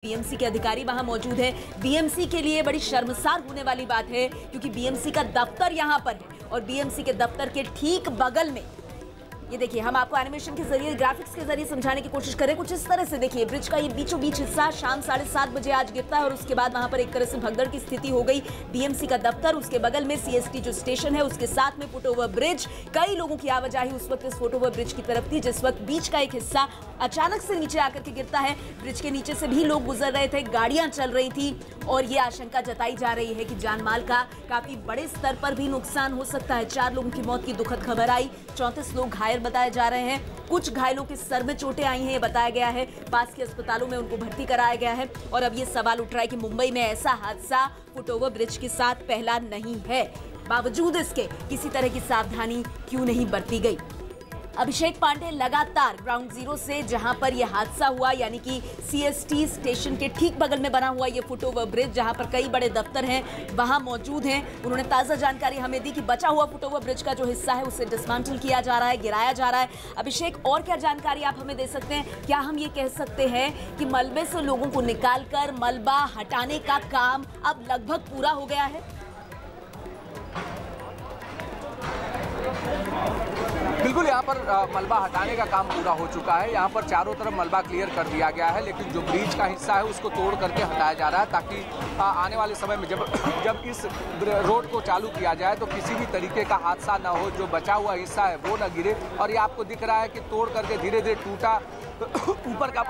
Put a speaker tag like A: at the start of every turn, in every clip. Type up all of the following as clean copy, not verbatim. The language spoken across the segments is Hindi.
A: बीएमसी के अधिकारी वहां मौजूद हैं। बीएमसी के लिए बड़ी शर्मसार होने वाली बात है क्योंकि बीएमसी का दफ्तर यहां पर है और बीएमसी के दफ्तर के ठीक बगल में ये देखिए, हम आपको एनिमेशन के जरिए, ग्राफिक्स के जरिए समझाने की कोशिश करें। कुछ इस तरह से देखिए, ब्रिज का ये बीचों बीच हिस्सा शाम 7:30 बजे आज गिरता है और उसके बाद वहां पर एक तरह से भगदड़ की स्थिति हो गई। बीएमसी का दफ्तर, उसके बगल में सीएसटी जो स्टेशन है, उसके साथ में फुटओवर ब्रिज। कई लोगों की आवाजाही उस वक्त इस फुटओवर ब्रिज की तरफ थी जिस वक्त बीच का एक हिस्सा अचानक से नीचे आकर के गिरता है। ब्रिज के नीचे से भी लोग गुजर रहे थे, गाड़ियां चल रही थी और ये आशंका जताई जा रही है कि जानमाल का काफी बड़े स्तर पर भी नुकसान हो सकता है। 4 लोगों की मौत की दुखद खबर आई, 34 लोग घायल बताए जा रहे हैं। कुछ घायलों के सर में चोटें आई हैं, ये बताया गया है। पास के अस्पतालों में उनको भर्ती कराया गया है और अब ये सवाल उठ रहा है कि मुंबई में ऐसा हादसा फुटओवर ब्रिज के साथ पहला नहीं है। बावजूद इसके किसी तरह की सावधानी क्यों नहीं बरती गई? अभिषेक पांडे लगातार ग्राउंड जीरो से, जहां पर यह हादसा हुआ, यानी कि सीएसटी स्टेशन के ठीक बगल में बना हुआ ये फुटओवर ब्रिज जहां पर कई बड़े दफ्तर हैं, वहां मौजूद हैं। उन्होंने ताज़ा जानकारी हमें दी कि बचा हुआ फुटओवर ब्रिज का जो हिस्सा है उसे डिसमेंटल किया जा रहा है, गिराया जा रहा है। अभिषेक, और क्या जानकारी आप हमें दे सकते हैं? क्या हम ये कह सकते हैं कि मलबे से लोगों को निकालकर मलबा हटाने का काम अब लगभग पूरा हो गया है?
B: बिल्कुल, यहाँ पर मलबा हटाने का काम पूरा हो चुका है। यहाँ पर चारों तरफ मलबा क्लियर कर दिया गया है, लेकिन जो ब्रिज का हिस्सा है उसको तोड़ करके हटाया जा रहा है ताकि आने वाले समय में जब इस रोड को चालू किया जाए तो किसी भी तरीके का हादसा ना हो। जो बचा हुआ हिस्सा है वो ना गिरे। और ये आपको दिख रहा है कि तोड़ करके धीरे धीरे टूटा ऊपर का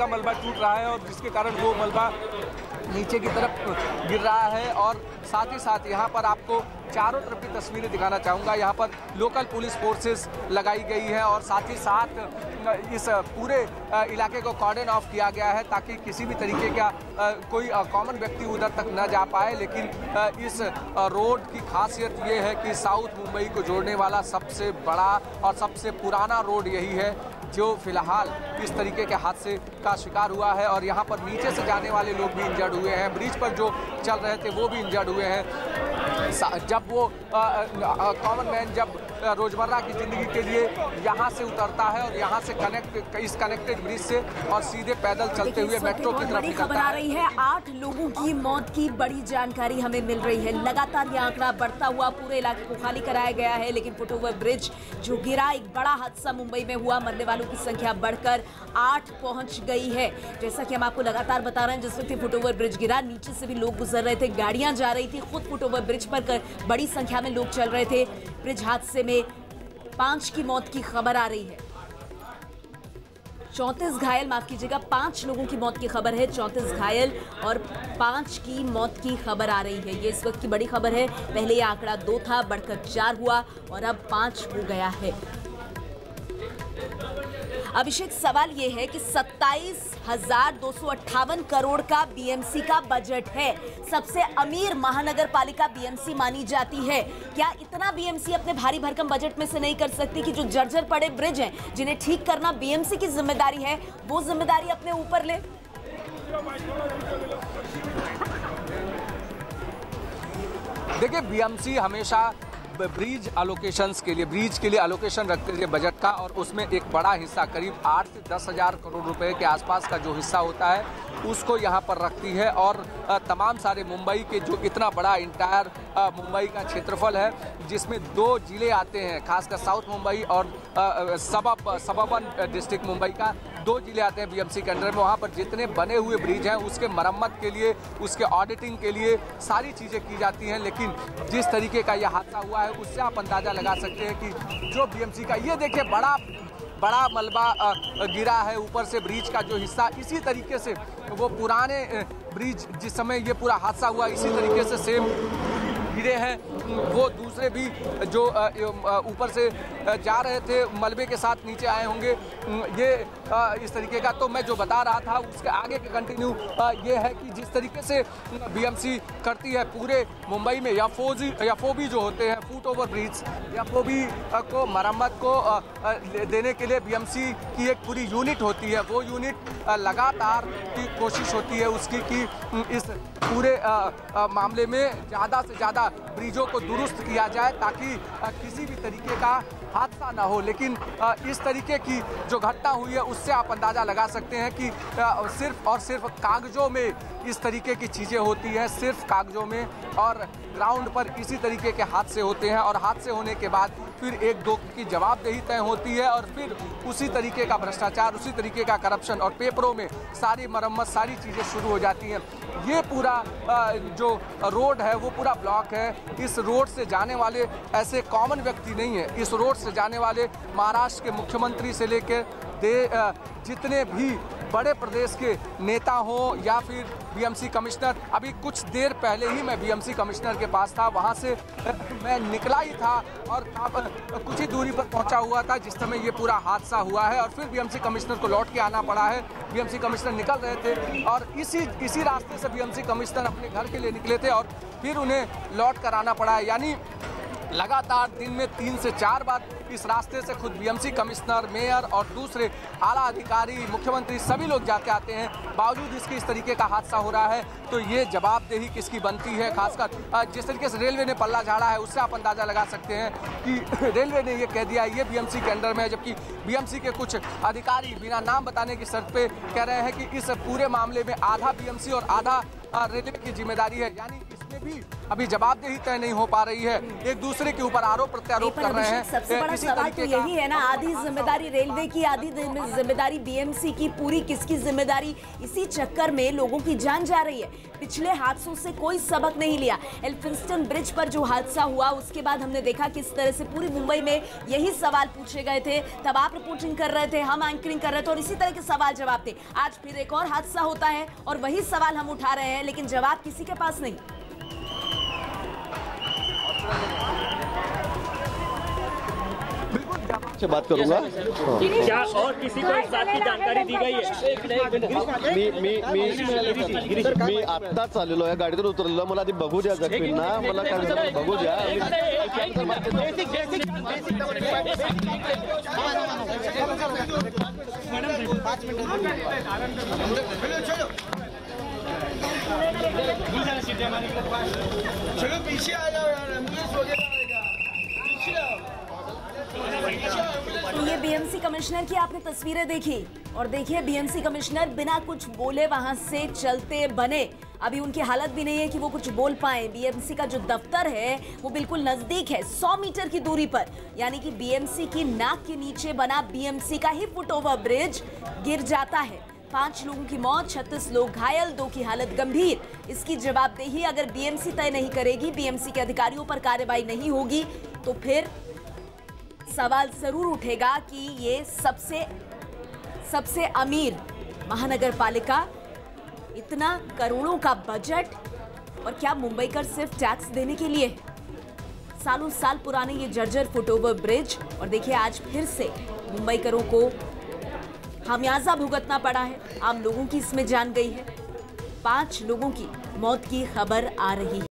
B: मलबा टूट रहा है और जिसके कारण वो मलबा नीचे की तरफ गिर रहा है। और साथ ही साथ यहाँ पर आपको चारों तरफ की तस्वीरें दिखाना चाहूँगा। यहाँ पर लोकल पुलिस फोर्सेस लगाई गई है और साथ ही साथ इस पूरे इलाके को कॉर्डन ऑफ किया गया है ताकि किसी भी तरीके का कोई कॉमन व्यक्ति उधर तक न जा पाए। लेकिन इस रोड की खासियत ये है कि साउथ मुंबई को जोड़ने वाला सबसे बड़ा और सबसे पुराना रोड यही है जो फिलहाल इस तरीके के हादसे का शिकार हुआ है। और यहाँ पर नीचे से जाने वाले लोग भी इंजर्ड हुए हैं, ब्रिज पर जो चल रहे थे वो भी इंजर्ड हुए हैं। जब वो कॉमन मैन जब रोजमर्रा की ज़िंदगी के लिए यहाँ से उतरता है और यहाँ से इस कनेक्टेड ब्रिज से और सीधे पैदल चलते हुए मेट्रो की तरफ निकलता है।
A: खबर आ रही है, 8 लोगों की मौत की बड़ी जानकारी हमें मिल रही है। लगातार ये आंकड़ा बढ़ता हुआ, पूरे इलाके को खाली कराया गया है। लेकिन फुटओवर ब्रिज जो गिरा, एक बड़ा हादसा मुंबई में हुआ, मरने वालों की संख्या बढ़कर 8 पहुंच गई है। जैसा कि हम आपको लगातार बता रहे हैं, जिस वक्त फुटओवर ब्रिज गिरा, नीचे से भी लोग गुजर रहे थे, गाड़ियां जा रही थी। खुद फुटओवर ब्रिज पर बड़ी संख्या में लोग चल रहे थे। ब्रिज हादसे में 5 की मौत की खबर आ रही है। 34 घायल, माफ कीजिएगा, 5 लोगों की मौत की खबर है। 34 घायल और 5 की मौत की खबर आ रही है। ये इस वक्त की बड़ी खबर है। पहले ये आंकड़ा 2 था, बढ़कर 4 हुआ और अब 5 हो गया है। अभिषेक, सवाल ये है कि 27,258 करोड़ का बीएमसी का बजट है। सबसे अमीर महानगर पालिका बीएमसी मानी जाती है। क्या इतना बीएमसी अपने भारी भरकम बजट में से नहीं कर सकती कि जो जर्जर पड़े ब्रिज हैं, जिन्हें ठीक करना बीएमसी की जिम्मेदारी है, वो जिम्मेदारी अपने ऊपर ले?
B: देखिए, बीएमसी हमेशा ब्रिज के लिए एलोकेशन रखते थे बजट का, और उसमें एक बड़ा हिस्सा करीब 8 से 10 हज़ार करोड़ रुपए के आसपास का जो हिस्सा होता है उसको यहाँ पर रखती है। और तमाम सारे मुंबई के जो इतना बड़ा इंटायर मुंबई का क्षेत्रफल है, जिसमें 2 जिले आते हैं, खासकर साउथ मुंबई और सबअर्बन डिस्ट्रिक्ट मुंबई का 2 जिले आते हैं बीएमसी के अंडर में। वहाँ पर जितने बने हुए ब्रिज हैं उसके मरम्मत के लिए, उसके ऑडिटिंग के लिए सारी चीज़ें की जाती हैं। लेकिन जिस तरीके का यह हादसा हुआ है उससे आप अंदाज़ा लगा सकते हैं कि जो बीएमसी का, ये देखिए, बड़ा मलबा गिरा है ऊपर से ब्रिज का जो हिस्सा। इसी तरीके से वो पुराने ब्रिज जिस समय ये पूरा हादसा हुआ, इसी तरीके से सेम गिरे हैं। वो दूसरे भी जो ऊपर से जा रहे थे मलबे के साथ नीचे आए होंगे, ये इस तरीके का। तो मैं जो बता रहा था उसके आगे के कंटिन्यू ये है कि जिस तरीके से बीएमसी करती है पूरे मुंबई में, एफओबी जो होते हैं, फुट ओवर ब्रिज, एफओबी को मरम्मत को देने के लिए बीएमसी की एक पूरी यूनिट होती है। वो यूनिट लगातार की कोशिश होती है उसकी कि इस पूरे मामले में ज़्यादा से ज़्यादा ब्रिजों को दुरुस्त किया जाए ताकि किसी भी तरीके का हादसा ना हो। लेकिन इस तरीके की जो घटना हुई है उससे आप अंदाज़ा लगा सकते हैं कि सिर्फ और सिर्फ कागजों में इस तरीके की चीज़ें होती हैं, सिर्फ कागजों में, और ग्राउंड पर इसी तरीके के हादसे होते हैं। और हादसे होने के बाद फिर एक दो की जवाबदेही तय होती है और फिर उसी तरीके का भ्रष्टाचार, उसी तरीके का करप्शन, और पेपरों में सारी मरम्मत, सारी चीज़ें शुरू हो जाती हैं। ये पूरा जो रोड है वो पूरा ब्लॉक है। इस रोड से जाने वाले ऐसे कॉमन व्यक्ति नहीं है, इस रोड से जाने वाले महाराष्ट्र के मुख्यमंत्री से लेकर जितने भी बड़े प्रदेश के नेता हो या फिर बीएमसी कमिश्नर। अभी कुछ देर पहले ही मैं बीएमसी कमिश्नर के पास था, वहां से मैं निकला ही था और कुछ ही दूरी पर पहुंचा हुआ था जिस समय ये पूरा हादसा हुआ है। और फिर बीएमसी कमिश्नर को लौट के आना पड़ा है। बीएमसी कमिश्नर निकल रहे थे और इसी रास्ते से बीएमसी कमिश्नर अपने घर के लिए निकले थे और फिर उन्हें लौट कर आना पड़ा है। यानी लगातार दिन में 3 से 4 बार इस रास्ते से खुद बीएमसी कमिश्नर, मेयर और दूसरे आला अधिकारी, मुख्यमंत्री सभी लोग जाते आते हैं। बावजूद इसके इस तरीके का हादसा हो रहा है तो ये जवाबदेही किसकी बनती है? खासकर जिस तरीके से रेलवे ने पल्ला झाड़ा है उससे आप अंदाज़ा लगा सकते हैं कि रेलवे ने ये कह दिया ये बीएमसी के अंडर में है, जबकि बीएमसी के कुछ अधिकारी बिना नाम बताने की शर्त पे कह रहे हैं कि इस पूरे मामले में आधा बीएमसी और आधा रेलवे की जिम्मेदारी है। यानी इसमें भी अभी जवाबदेही तय नहीं हो पा रही है, एक दूसरे के ऊपर आरोप प्रत्यारोप कर रहे हैं।
A: सबसे बड़ा सवाल तो यही है ना, आधी जिम्मेदारी रेलवे की, आधी जिम्मेदारी बीएमसी की, पूरी किसकी जिम्मेदारी? इसी चक्कर में लोगों की जान जा रही है। पिछले हादसों से कोई सबक नहीं लिया। एल्फिंस्टन ब्रिज पर जो हादसा हुआ उसके बाद हमने देखा किस तरह से पूरी मुंबई में यही सवाल पूछे गए थे। तब आप रिपोर्टिंग कर रहे थे, हम एंकरिंग कर रहे थे और इसी तरह के सवाल जवाब थे। आज फिर एक और हादसा होता है और वही सवाल हम उठा रहे हैं, लेकिन जवाब किसी के पास नहीं।
C: से बात करूंगा।
D: क्या और किसी को इस बात की जानकारी दी गई है?
C: मी आत्ताच आलेलो आहे, गाडीतून उतरलेलो, मला आधी बघू द्या जखमींना, मला काय बघू द्या।
E: चलो पीछे आ जाओ यार, एम्बुलेंस वगैरह आएगा, पीछे आओ।
A: तो ये बीएमसी कमिश्नर की आपने तस्वीरें देखी और देखिए बीएमसी कमिश्नर बिना कुछ बोले वहां से चलते बने। अभी उनकी हालत भी नहीं है कि वो कुछ बोल पाए। बीएमसी का जो दफ्तर है वो बिल्कुल नजदीक है, 100 मीटर की दूरी पर। यानी कि बीएमसी की नाक के नीचे बना बीएमसी का ही फुटओवर ब्रिज गिर जाता है। 5 लोगों की मौत, 36 लोग घायल, 2 की हालत गंभीर। इसकी जवाबदेही अगर बीएमसी तय नहीं करेगी, बीएमसी के अधिकारियों पर कार्रवाई नहीं होगी, तो फिर सवाल जरूर उठेगा कि ये सबसे अमीर महानगर पालिका, इतना करोड़ों का बजट, और क्या मुंबई कर सिर्फ टैक्स देने के लिए? सालों साल पुराने ये जर्जर फुटओवर ब्रिज, और देखिए आज फिर से मुंबई करों को खामियाजा भुगतना पड़ा है। आम लोगों की इसमें जान गई है। 5 लोगों की मौत की खबर आ रही है।